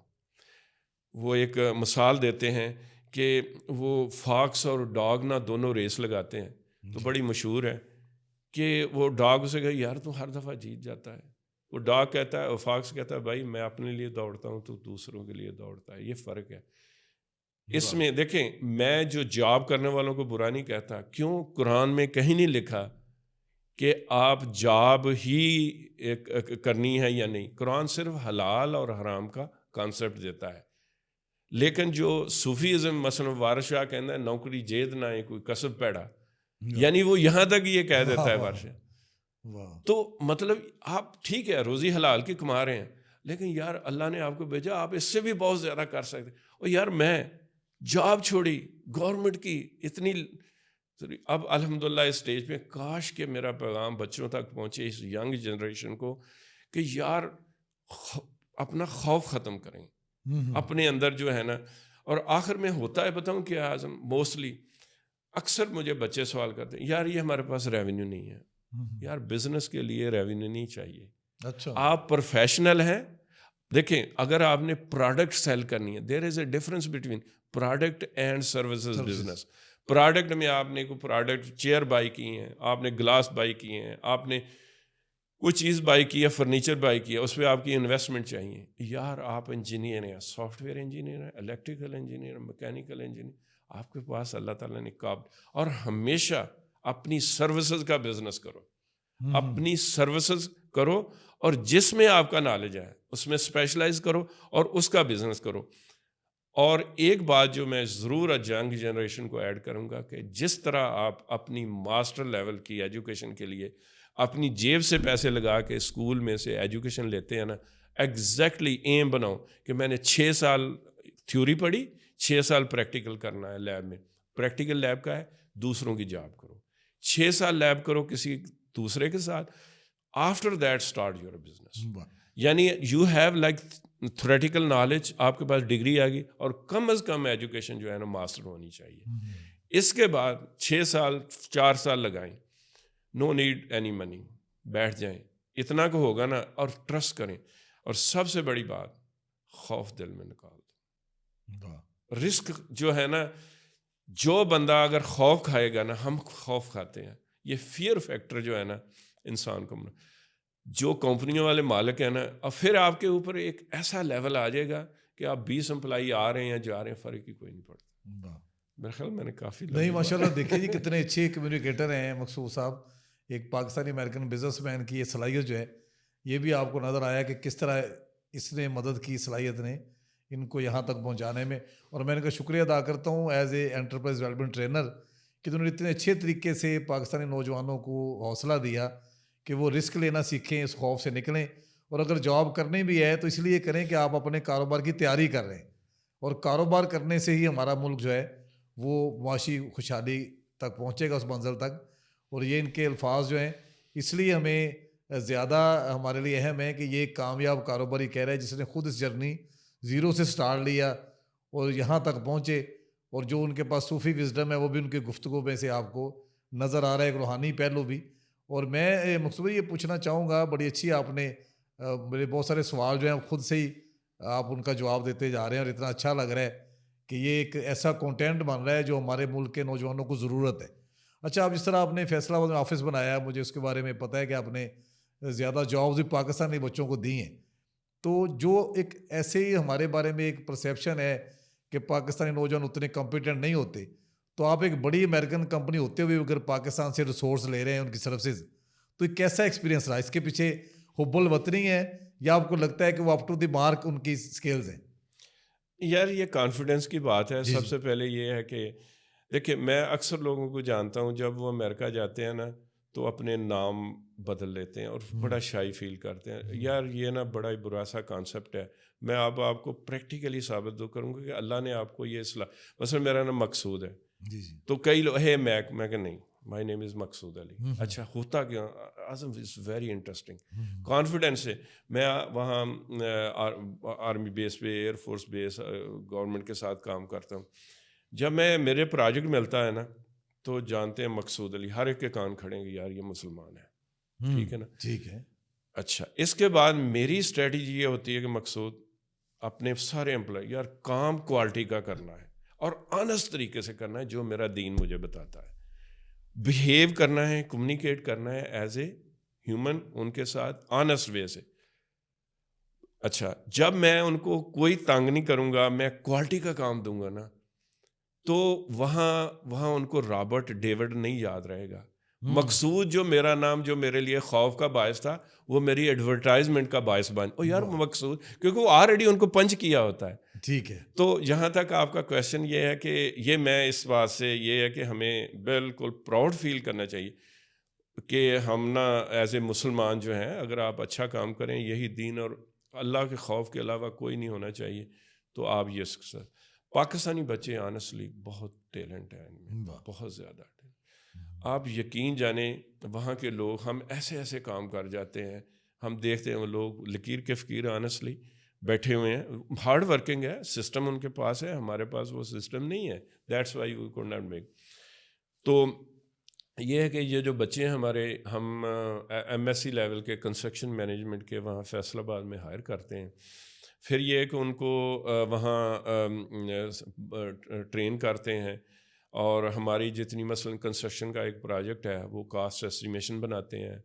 وہ ایک مثال دیتے ہیں کہ وہ فاکس اور ڈاگ نہ دونوں ریس لگاتے ہیں، تو بڑی مشہور ہے کہ وہ ڈاگ اسے کہے یار تو ہر دفعہ جیت جاتا ہے. وہ ڈاگ کہتا ہے، اور فاکس کہتا ہے بھائی میں اپنے لیے دوڑتا ہوں تو دوسروں کے لیے دوڑتا ہے. یہ فرق ہے. اس میں دیکھیں، میں جو جاب کرنے والوں کو برا نہیں کہتا. کیوں؟ قرآن میں کہیں نہیں لکھا کہ آپ جاب ہی کرنی ہے یا نہیں. قرآن صرف حلال اور حرام کا کانسیپٹ دیتا ہے. لیکن جو صوفیزم مثلا وارث شاہ کہنا ہے نوکری جید نہ ہے کوئی کسب پیڑا، یعنی وہ یہاں تک یہ کہہ دیتا ہے وارث شاہ. تو مطلب آپ ٹھیک ہے روزی حلال کی کما رہے ہیں، لیکن یار اللہ نے آپ کو بھیجا، آپ اس سے بھی بہت زیادہ کر سکتے. اور یار میں جاب چھوڑی گورنمنٹ کی اتنی. اب الحمدللہ اس اسٹیج پہ کاش کہ میرا پیغام بچوں تک پہنچے، اس ینگ جنریشن کو، کہ یار اپنا خوف ختم کریں اپنے اندر جو ہے نا. اور آخر میں ہوتا ہے بتاؤں کہ اعظم موسٹلی اکثر مجھے بچے سوال کرتے ہیں یار یہ ہمارے پاس ریونیو نہیں ہے. یار بزنس کے لیے ریونیو نہیں چاہیے.
اچھا
آپ پروفیشنل ہیں. دیکھیں اگر آپ نے پروڈکٹ سیل کرنی ہے، there is a difference between product and services business. Product میں آپ نے کوئی پروڈکٹ چیئر بائی کی ہیں، آپ نے گلاس بائی کیے ہیں، آپ نے کوئی چیز بائی کی ہے، فرنیچر بائی کیا، اس پہ آپ کی انویسٹمنٹ چاہیے. یار آپ انجینئر ہیں، سافٹ ویئر انجینئر ہیں، الیکٹریکل انجینئر، میکینیکل انجینئر، آپ کے پاس اللہ تعالیٰ نے قابل. اور ہمیشہ اپنی سروسز کا بزنس کرو، اپنی سروسز کرو، اور جس میں آپ کا نالج ہے اس میں اسپیشلائز کرو اور اس کا بزنس کرو. اور ایک بات جو میں ضرور ینگ جنریشن کو ایڈ کروں گا کہ جس طرح آپ اپنی ماسٹر لیول کی ایجوکیشن کے لیے اپنی جیب سے پیسے لگا کے اسکول میں سے ایجوکیشن لیتے ہیں نا، ایگزیکٹلی ایم بناؤ کہ میں نے 6 سال تھیوری پڑھی، 6 سال پریکٹیکل کرنا ہے لیب میں. پریکٹیکل لیب کا ہے، دوسروں کی جاب کرو. 6 سال لیب کرو کسی دوسرے کے ساتھ. After that start your business. یعنی you have like theoretical knowledge, آپ کے پاس ڈگری آ گئی، اور کم از کم ایجوکیشن جو ہے نا ماسٹر ہونی چاہیے. اس کے بعد 6 سال 4 سال لگائیں، نو نیڈ اینی منی، بیٹھ جائیں، اتنا کو ہوگا نا، اور ٹرسٹ کریں. اور سب سے بڑی بات، خوف دل میں نکال دو. رسک جو ہے نا، جو بندہ اگر خوف کھائے گا نا، ہم خوف کھاتے ہیں، یہ فیئر فیکٹر جو ہے نا انسان کو، جو کمپنیوں والے مالک ہیں نا، اور پھر آپ کے اوپر ایک ایسا لیول آ جائے گا کہ آپ 20 امپلائی آ رہے ہیں یا جا رہے ہیں، فرق ہی کوئی نہیں پڑتا. میرے خیال میں نے کافی
نہیں ماشاء اللہ. دیکھیے جی کتنے اچھے کمیونیکیٹر ہیں مقصود صاحب. ایک پاکستانی امریکن بزنس مین کی یہ صلاحیت جو ہے، یہ بھی آپ کو نظر آیا کہ کس طرح اس نے مدد کی صلاحیت نے ان کو یہاں تک پہنچانے میں. اور میں ان کا شکریہ ادا کرتا ہوں as a enterprise development trainer کہ انہوں نے اتنے اچھے طریقے سے پاکستانی نوجوانوں کو حوصلہ دیا کہ وہ رسک لینا سیکھیں، اس خوف سے نکلیں. اور اگر جاب کرنی بھی ہے تو اس لیے کریں کہ آپ اپنے کاروبار کی تیاری کر رہے ہیں، اور کاروبار کرنے سے ہی ہمارا ملک جو ہے وہ معاشی خوشحالی تک پہنچے گا، اس منزل تک. اور یہ ان کے الفاظ جو ہیں اس لیے ہمیں زیادہ ہمارے لیے اہم ہے کہ یہ ایک کامیاب کاروباری کہہ رہا ہے جس نے خود اس جرنی زیرو سے سٹارٹ لیا اور یہاں تک پہنچے. اور جو ان کے پاس صوفی وزڈم ہے وہ بھی ان کی گفتگو میں سے آپ کو نظر آ رہا ہے، ایک روحانی پہلو بھی. اور میں مقصود یہ پوچھنا چاہوں گا، بڑی اچھی آپ نے میرے بہت سارے سوال جو ہیں خود سے ہی آپ ان کا جواب دیتے جا رہے ہیں، اور اتنا اچھا لگ رہا ہے کہ یہ ایک ایسا کنٹینٹ بن رہا ہے جو ہمارے ملک کے نوجوانوں کو ضرورت ہے. اچھا، آپ جس طرح آپ نے فیصلہ آباد میں آفس بنایا، مجھے اس کے بارے میں پتہ ہے کہ آپ نے زیادہ جابز بھی پاکستانی بچوں کو دی ہیں. تو جو ایک ایسے ہی ہمارے بارے میں ایک پرسیپشن ہے کہ پاکستانی نوجوان اتنے کمپیٹنٹ نہیں ہوتے، تو آپ ایک بڑی امریکن کمپنی ہوتے ہوئے اگر پاکستان سے ریسورس لے رہے ہیں ان کی سروسز، تو ایک کیسا ایکسپیرینس رہا؟ اس کے پیچھے حب الوطنی ہے یا آپ کو لگتا ہے کہ وہ اپ ٹو دی مارک ان کی سکلز ہیں؟
یار یہ کانفیڈنس کی بات ہے.
جی
سب سے پہلے یہ ہے کہ دیکھیں میں اکثر لوگوں کو جانتا ہوں جب وہ امریکہ جاتے ہیں نا تو اپنے نام بدل لیتے ہیں اور بڑا شائی فیل کرتے ہیں. یار یہ نا بڑا ہی برا سا کانسیپٹ ہے. میں اب آپ کو پریکٹیکلی ثابت کروں گا کہ اللہ نے آپ کو یہ مثلا میرا نام مقصود ہے،
جی جی
تو کئی لوگ ہے میں کہ نہیں مائی نیم از مقصود علی. اچھا ہوتا کیا اعظم از ویری انٹرسٹنگ. کانفیڈنس سے میں وہاں آرمی بیس پہ ایئر فورس بیس گورنمنٹ کے ساتھ کام کرتا ہوں. جب میرے پروجیکٹ ملتا ہے نا تو جانتے ہیں مقصود علی ہر ایک کے کان کھڑیں گے یار یہ مسلمان ہے, ٹھیک ہے نا.
ٹھیک ہے.
اچھا اس کے بعد میری اسٹریٹجی یہ ہوتی ہے کہ مقصود اپنے سارے امپلائی یار کام کوالٹی کا کرنا ہے اور آنیسٹ طریقے سے کرنا ہے جو میرا دین مجھے بتاتا ہے. بیہیو کرنا ہے, کمیونیکیٹ کرنا ہے ایز اے ہیومن ان کے ساتھ آنیسٹ وے سے. اچھا جب میں ان کو کوئی تنگ نہیں کروں گا, میں کوالٹی کا کام دوں گا نا, تو وہاں ان کو رابرٹ ڈیوڈ نہیں یاد رہے گا. مقصود جو میرا نام جو میرے لیے خوف کا باعث تھا وہ میری ایڈورٹائزمنٹ کا باعث بن یار مقصود, کیونکہ وہ آلریڈی ان کو پنچ کیا ہوتا ہے.
ٹھیک ہے.
تو جہاں تک آپ کا کویشچن یہ ہے کہ یہ میں اس بات سے یہ ہے کہ ہمیں بالکل پراؤڈ فیل کرنا چاہیے کہ ہم نا ایز اے مسلمان جو ہیں اگر آپ اچھا کام کریں یہی دین اور اللہ کے خوف کے علاوہ کوئی نہیں ہونا چاہیے تو آپ یہ سکسیس. پاکستانی بچے آنیسٹلی بہت ٹیلنٹ ہے ان میں, بہت زیادہ. آپ یقین جانیں وہاں کے لوگ ہم ایسے کام کر جاتے ہیں, ہم دیکھتے ہیں وہ لوگ لکیر کے فقیر آنیسٹلی بیٹھے ہوئے ہیں, ہارڈ ورکنگ ہے, سسٹم ان کے پاس ہے, ہمارے پاس وہ سسٹم نہیں ہے. That's why we could not make. تو یہ ہے کہ یہ جو بچے ہیں ہمارے, ہم ایم ایس سی لیول کے کنسٹرکشن مینجمنٹ کے وہاں فیصل آباد میں ہائر کرتے ہیں. پھر یہ ہے کہ ان کو وہاں ٹرین کرتے ہیں اور ہماری جتنی مثلاً کنسٹرکشن کا ایک پروجیکٹ ہے وہ کاسٹ ایسٹیمیشن بناتے ہیں,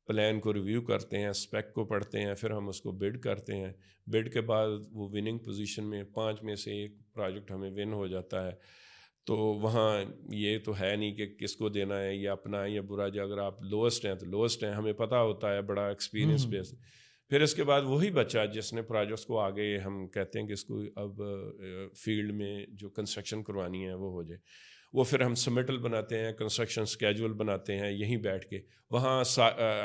پلان کو ریویو کرتے ہیں, اسپیک کو پڑھتے ہیں, پھر ہم اس کو بڈ کرتے ہیں. بڈ کے بعد وہ وننگ پوزیشن میں 5 میں سے ایک پروجیکٹ ہمیں ون ہو جاتا ہے. تو وہاں یہ تو ہے نہیں کہ کس کو دینا ہے, یہ اپنا ہے یا برا, جو اگر آپ لوسٹ ہیں تو لوسٹ ہیں, ہمیں پتہ ہوتا ہے, بڑا ایکسپیرینس بیس. پھر اس کے بعد وہی بچہ جس نے پروجیکٹس کو آگے ہم کہتے ہیں کہ اس کو اب فیلڈ میں جو کنسٹرکشن کروانی ہے وہ ہو جائے, وہ پھر ہم سمیٹل بناتے ہیں, کنسٹرکشن سکیجول بناتے ہیں یہیں بیٹھ کے. وہاں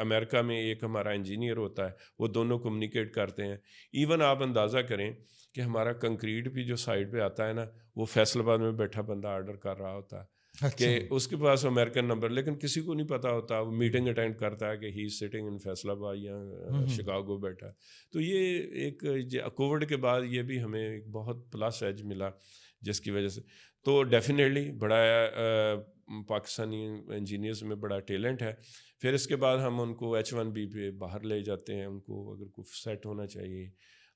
امریکہ میں ایک ہمارا انجینئر ہوتا ہے, وہ دونوں کمیونیکیٹ کرتے ہیں. ایون آپ اندازہ کریں کہ ہمارا کنکریٹ بھی جو سائڈ پہ آتا ہے نا وہ فیصل آباد میں بیٹھا بندہ آرڈر کر رہا ہوتا ہے کہ اس کے پاس امریکن نمبر, لیکن کسی کو نہیں پتہ ہوتا. وہ میٹنگ اٹینڈ کرتا ہے کہ ہی از سٹنگ ان فیصل آباد یا شکاگو بیٹھا. تو یہ ایک کووڈ کے بعد یہ بھی ہمیں ایک بہت پلس ایج ملا جس کی وجہ سے. تو ڈیفینیٹلی بڑا پاکستانی انجینئرز میں بڑا ٹیلنٹ ہے. پھر اس کے بعد ہم ان کو H1B پہ باہر لے جاتے ہیں, ان کو اگر کوئی سیٹ ہونا چاہیے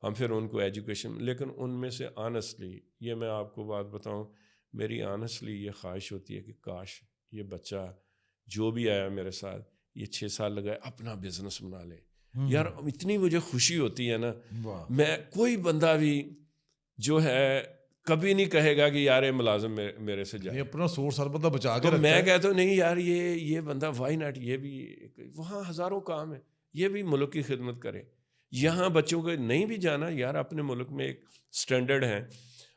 ہم پھر ان کو ایجوکیشن. لیکن ان میں سے آنیسٹلی یہ میں آپ کو بات بتاؤں, میری آنیسٹلی یہ خواہش ہوتی ہے کہ کاش یہ بچہ جو بھی آیا میرے ساتھ یہ 6 سال لگائے اپنا بزنس بنا لے. یار اتنی مجھے خوشی ہوتی ہے نا, میں کوئی بندہ بھی جو ہے کبھی نہیں کہے گا کہ یار یہ ملازم میرے سے جائے,
اپنا سورس ہر بندہ بچا کے
تو میں کہتا ہوں نہیں یار یہ بندہ وائی ناٹ, یہ بھی وہاں ہزاروں کام ہے, یہ بھی ملک کی خدمت کرے. یہاں بچوں کو نہیں بھی جانا یار, اپنے ملک میں ایک سٹینڈرڈ ہیں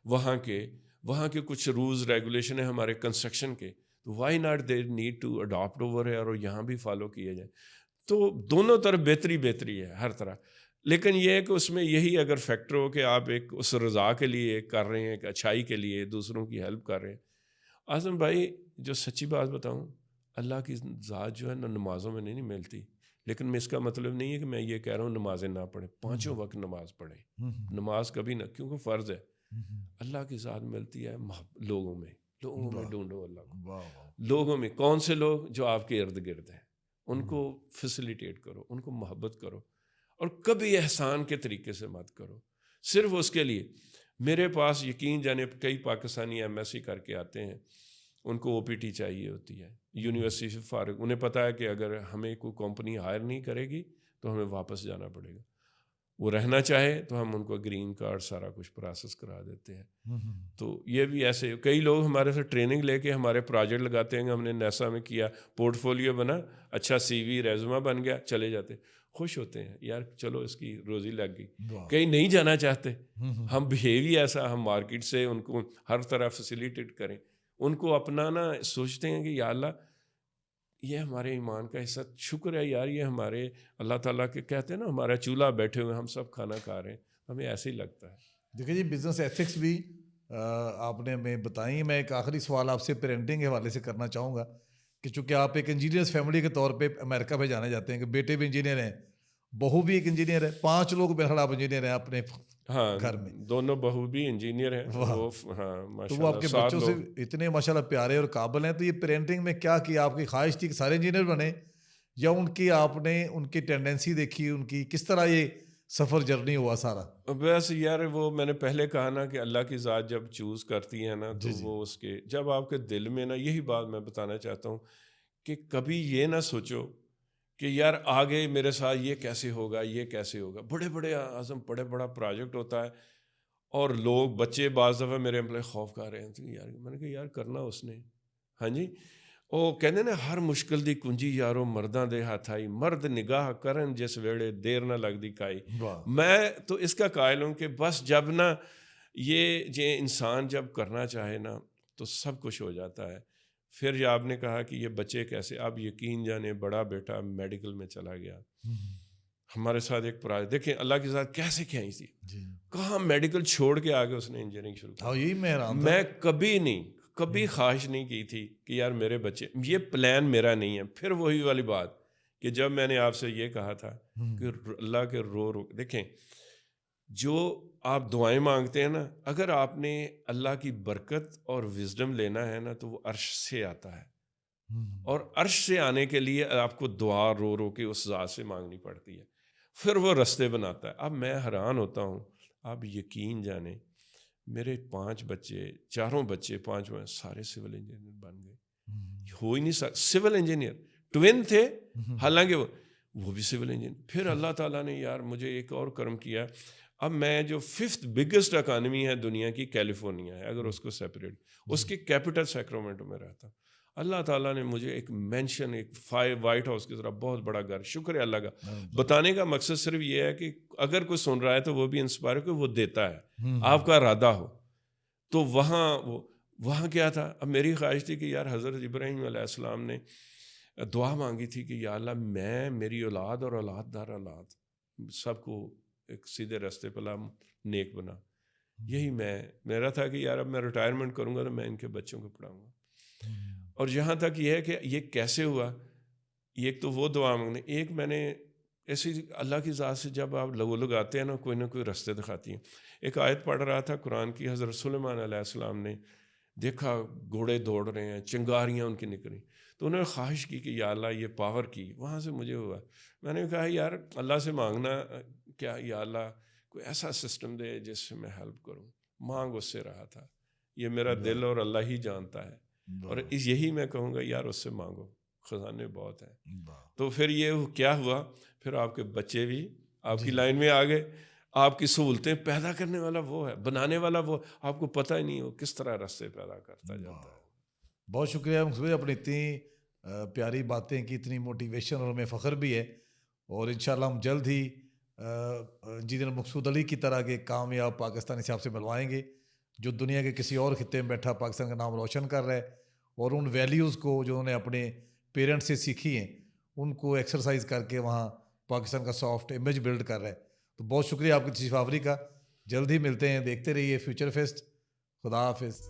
وہاں کے کچھ رولز ریگولیشن ہیں ہمارے کنسٹرکشن کے, تو why not they need to adapt over ہے اور یہاں بھی فالو کیے جائیں. تو دونوں طرف بہتری ہے ہر طرح. لیکن یہ ہے کہ اس میں یہی اگر فیکٹر ہو کہ آپ ایک اس رضا کے لیے کر رہے ہیں, ایک اچھائی کے لیے دوسروں کی ہیلپ کر رہے ہیں. اعظم بھائی جو سچی بات بتاؤں, اللہ کی ذات جو ہے نا نمازوں میں نہیں ملتی, لیکن میں اس کا مطلب نہیں ہے کہ میں یہ کہہ رہا ہوں نمازیں نہ پڑھیں, 5 وقت نماز پڑھیں, نماز کبھی نہ, کیونکہ فرض ہے. اللہ کی ذات ملتی ہے لوگوں میں ڈھونڈو اللہ کو. لوگوں میں کون سے لوگ جو آپ کے ارد گرد ہیں, ان کو فیسیلیٹیٹ کرو, ان کو محبت کرو, اور کبھی احسان کے طریقے سے مت کرو. صرف اس کے لیے میرے پاس یقین جانے کئی پاکستانی ایم ایس سی کر کے آتے ہیں, ان کو OPT چاہیے ہوتی ہے یونیورسٹی سے فارغ. انہیں پتہ ہے کہ اگر ہمیں کوئی کمپنی ہائر نہیں کرے گی تو ہمیں واپس جانا پڑے گا. وہ رہنا چاہے تو ہم ان کو گرین کارڈ سارا کچھ پروسیس کرا دیتے ہیں. تو یہ بھی ایسے کئی لوگ ہمارے سے ٹریننگ لے کے ہمارے پروجیکٹ لگاتے ہیں, ہم نے نیسا میں کیا, پورٹ فولیو بنا, اچھا CV ریزومہ بن گیا, چلے جاتے, خوش ہوتے ہیں یار چلو اس کی روزی لگ گئی. کئی نہیں جانا چاہتے, ہم بیہیو ایسا, ہم مارکیٹ سے ان کو ہر طرح فیسیلیٹیٹ کریں, ان کو اپنانا سوچتے ہیں کہ یا اللہ یہ ہمارے ایمان کا حصہ, شکر ہے یار یہ ہمارے اللہ تعالیٰ کے کہتے ہیں نا ہمارا چولہا بیٹھے ہوئے ہم سب کھانا کھا رہے ہیں, ہمیں ایسے ہی لگتا ہے.
دیکھیں جی بزنس ایتھکس بھی آپ نے ہمیں بتائیں. میں ایک آخری سوال آپ سے پیرنٹنگ کے حوالے سے کرنا چاہوں گا کہ چونکہ آپ ایک انجینئرس فیملی کے طور پہ امریکہ میں جانے جاتے ہیں کہ بیٹے بھی انجینئر ہیں, بہو بھی ایک انجینئر ہے, 5 لوگ بہرحال آپ انجینئر ہیں اپنے
ہاں
گھر میں.
دونوں بہو بھی انجینئر ہیں.
واہ.
وہ ہاں
تو
ماشاء
وہ آپ
اللہ
کے
7
بچوں سے
لوگ.
اتنے ماشاءاللہ پیارے اور قابل ہیں. تو یہ پیرنٹنگ میں کیا کیا, آپ کی خواہش تھی کہ سارے انجینئر بنے, یا ان کی آپ نے ان کی ٹینڈنسی دیکھی, ان کی کس طرح یہ سفر جرنی ہوا سارا؟
بس یار وہ میں نے پہلے کہا نا کہ اللہ کی ذات جب چوز کرتی ہے نا تو
جی جی.
وہ اس کے جب آپ کے دل میں نا, یہی بات میں بتانا چاہتا ہوں کہ کبھی یہ نہ سوچو کہ یار آگے میرے ساتھ یہ کیسے ہوگا, یہ کیسے ہوگا. بڑے بڑے عزم, بڑے بڑا پروجیکٹ ہوتا ہے اور لوگ بچے بعض دفعہ میرے امپلائی خوف کر رہے ہیں یار. میں نے کہا یار کرنا اس نے. ہاں جی, وہ کہتے نا ہر مشکل دی کنجی یارو مرداں دے ہاتھ آئی, مرد نگاہ کرن جس ویڑے دیر نہ لگدی کائی. میں تو اس کا قائل ہوں کہ بس جب نا یہ انسان جب کرنا چاہے نا تو سب کچھ ہو جاتا ہے. پھر جو آپ نے کہا کہ یہ بچے کیسے, آپ یقین جانے بڑا بیٹا میڈیکل میں چلا گیا ہمارے ساتھ ایک پراجیکٹ. دیکھیں اللہ کے ساتھ کیسے کھینچی تھی, کہاں میڈیکل چھوڑ کے آگے اس نے انجینئرنگ شروع کی.
یہی
میں کبھی خواہش نہیں کی تھی کہ یار میرے بچے, یہ پلان میرا نہیں ہے. پھر وہی والی بات کہ جب میں نے آپ سے یہ کہا تھا کہ اللہ کے رو دیکھیں جو آپ دعائیں مانگتے ہیں نا, اگر آپ نے اللہ کی برکت اور وزڈم لینا ہے نا تو وہ عرش سے آتا ہے, اور عرش سے آنے کے لیے آپ کو دعا رو رو کے اس ذات سے مانگنی پڑتی ہے, پھر وہ رستے بناتا ہے. اب میں حیران ہوتا ہوں, آپ یقین جانیں میرے 5 بچے, 4 بچے 5 سارے سول انجینئر بن گئے. ہو ہی نہیں سکتا. سول انجینئر ٹوین تھے, حالانکہ وہ بھی سول انجینئر. پھر اللہ تعالیٰ نے یار مجھے ایک اور کرم کیا. اب میں جو 5th بگیسٹ اکانومی ہے دنیا کی, کیلیفورنیا ہے, اگر اس کو سیپریٹ, اس کی کیپٹل سیکرامنٹو میں رہتا. اللہ تعالیٰ نے مجھے ایک مینشن, ایک وائٹ ہاؤس کی طرح بہت بڑا گھر, شکر ہے اللہ کا. بتانے کا مقصد صرف یہ ہے کہ اگر کوئی سن رہا ہے تو وہ بھی انسپائر کہ وہ دیتا ہے, آپ کا ارادہ ہو. تو وہاں کیا تھا, اب میری خواہش تھی کہ یار حضرت ابراہیم علیہ السلام نے دعا مانگی تھی کہ یا اللہ میں میری اولاد اور اولاد دار اولاد سب کو ایک سیدھے راستے پہ لا, نیک بنا. یہی میرا تھا کہ یار اب میں ریٹائرمنٹ کروں گا تو میں ان کے بچوں کو پڑھاؤں گا. اور یہاں تک یہ ہے کہ یہ کیسے ہوا, ایک تو وہ دعا مانگنے, ایک میں نے ایسی اللہ کی ذات سے جب آپ لوگ آتے ہیں نا کوئی نہ کوئی رستے دکھاتی ہیں. ایک آیت پڑھ رہا تھا قرآن کی, حضرت سلیمان علیہ السلام نے دیکھا گھوڑے دوڑ رہے ہیں, چنگاریاں ان کی نکلی, تو انہوں نے خواہش کی کہ یا اللہ یہ پاور کی. وہاں سے مجھے ہوا, میں نے کہا یار اللہ سے مانگنا کیا, یا اللہ کوئی ایسا سسٹم دے جس سے میں ہیلپ کروں. مانگ اس سے رہا تھا, یہ میرا دل اور اللہ ہی جانتا ہے. اور یہی میں کہوں گا یار اس سے مانگو, خزانے بہت ہیں. تو پھر یہ کیا ہوا, پھر آپ کے بچے بھی آپ کی لائن میں آ گئے. آپ کی سہولتیں پیدا کرنے والا وہ ہے, بنانے والا وہ, آپ کو پتہ ہی نہیں ہو کس طرح راستے پیدا کرتا جاتا ہے.
بہت شکریہ مصطفی, اپنی اتنی پیاری باتیں کی, اتنی موٹیویشن, اور ہمیں فخر بھی ہے. اور انشاءاللہ ہم جلد ہی انجینئر مقصود علی کی طرح کے کامیاب پاکستانی سے آپ سے ملوائیں گے, جو دنیا کے کسی اور خطے میں بیٹھا پاکستان کا نام روشن کر رہا ہے, اور ان ویلیوز کو جو انہوں نے اپنے پیرنٹس سے سیکھی ہیں ان کو ایکسرسائز کر کے وہاں پاکستان کا سافٹ امیج بلڈ کر رہا ہے. تو بہت شکریہ آپ کی تشریف آوری کا. جلد ہی ملتے ہیں, دیکھتے رہیے فیوچر فیسٹ. خدا حافظ.